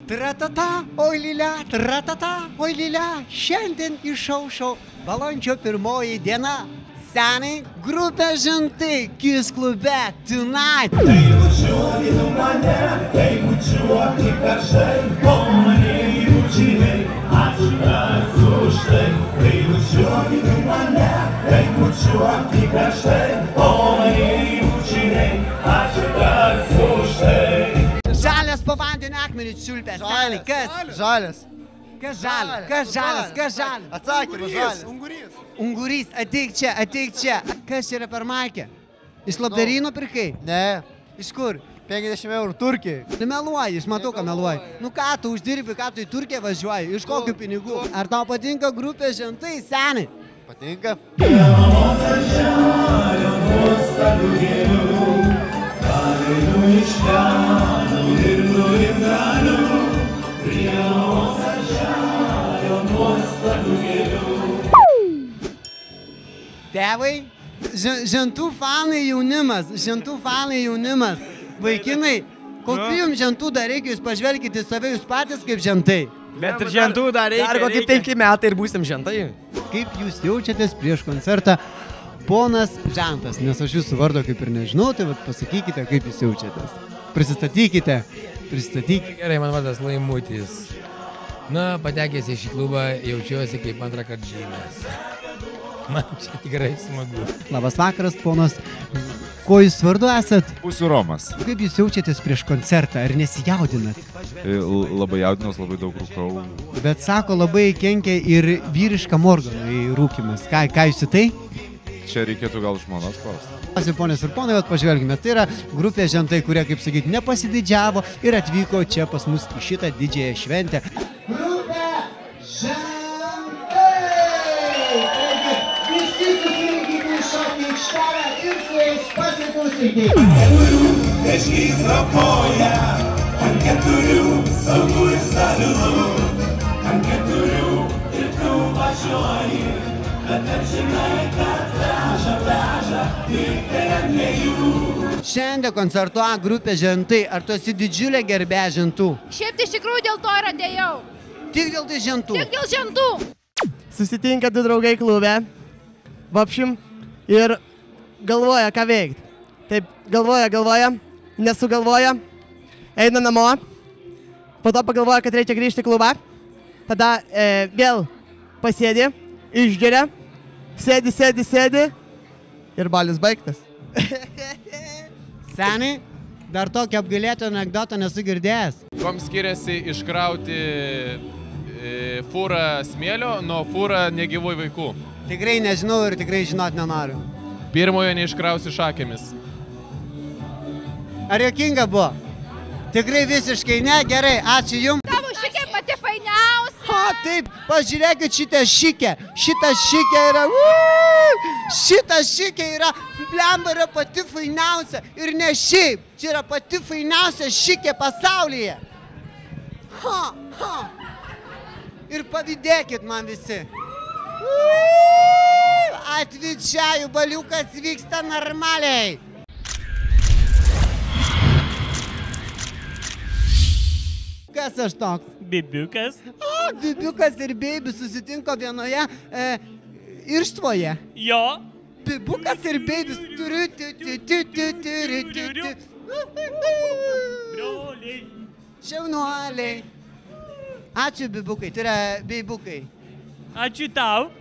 Tratata, oi lila, šiandien išaušo balandžio 1 diena. Seniai, grupė Žentai, Kiss klube, tonight. Tai bučiuoki tu mane, tai bučiuoki karštai, o mane jaučiai, ačiū tas už tai. Tai bučiuoki tu mane, tai bučiuoki karštai, o mane jaučiai, ačiū tas už tai. Žalias po vandenį akmenį čiulpęs. Seniai, kas? Žalias. Kas žalias? Kas žalias? Kas žalias? Atsakymas žalias. Ungurys. Ungurys, ateik čia. Kas yra per markę? Iš labdaryno pirkai? Ne. Iš kur? 50 eurų Turkijai. Tu meluoji, aš matau, ką meluoji. Nu ką tu uždirbi, ką tu į Turkiją važiuoji? Iš kokių pinigų? Ar tau patinka grupė Žentai, seniai? Patinka. Tėvai, Žentų fanai jaunimas. Vaikinai, kokių jums Žentų dar reikia, jūs pažvelkite save, jūs patys kaip Žentai. Bet ir Žentų dar reikia. Dar kokį 5 metai ir būsim Žentai. Kaip jūs jaučiatės prieš koncertą, ponas Žentas, nes aš jūsų vardo kaip ir nežinau, tai pasakykite, kaip jūs jaučiatės. Pristatykite. Gerai, man vardas Laimutis. Na, patekęs į šį klubą jaučiuosi kaip antrą kartą žymės. Man čia tikrai smagu. Labas vakaras, ponas. Ko jūs vardu esat? Būsiu Romas. Kaip jūs jaučiatės prieš koncertą, ar nesijaudinat? Labai jaudinos, labai daug rūkau. Bet sako, labai kenkia ir vyriškam organui rūkimas. Ką jūs į tai? Čia reikėtų gal žmonos klausti. Ponės ir ponai, pažvelgime, tai yra grupė Žentai, kurie, kaip sakyti, nepasididžiavo ir atvyko čia pas mus į šitą didžiąją šventę. Grupė Žentai! Visi susirinkite į šokį aikštelę ir su jais pasiklausykite. Kažkais ropoja, ant 4 saugų ir stabilų, ant 4 ir tu važiuoji, bet ar žinai, kad veža, tik tai ant 2. Šiandien koncertuoja grupė Žentai. Ar tu esi didžiulė gerbėja Žentų? Šiaip tai iš tikrųjų dėl to ir atėjau. Tik dėl tai Žentų? Tik dėl Žentų. Susitinka 2 draugai klube, vapšim, ir galvoja, ką veikti. Taip, galvoja, nesugalvoja, eina namo, po to pagalvoja, kad reikia grįžti į klubą, tada vėl pasėdi, išgeria, sėdi ir balius baigtas. Seniai, dar tokį apgailėtą anekdotą nesu girdėjęs. Kom skiriasi iškrauti fūrą smėlio nuo fūrą negyvų vaikų? Tikrai nežinau ir tikrai žinot nenoriu. Pirmojo neiškrausi šakėmis. Ar juokinga buvo? Tikrai visiškai ne, gerai, ačiū jums. Tavo šikė pati fainiausia. Taip, pažiūrėkit šitą šikę. Šitą šikę yra, blemba yra pati fainiausia. Ir ne šiaip, čia yra pati fainiausia šikė pasaulyje. Ir pavydėkit man visi. Atvičiaju, baliukas vyksta normaliai. Kas aš toks? Bibiukas. Bibiukas ir Beibis susitinko vienoje irštvoje. Jo. Bibiukas ir Beibis. Broliai. Šaunuoliai. Ačiū Bibiukai, tai yra Beibukai. Ačiū tau.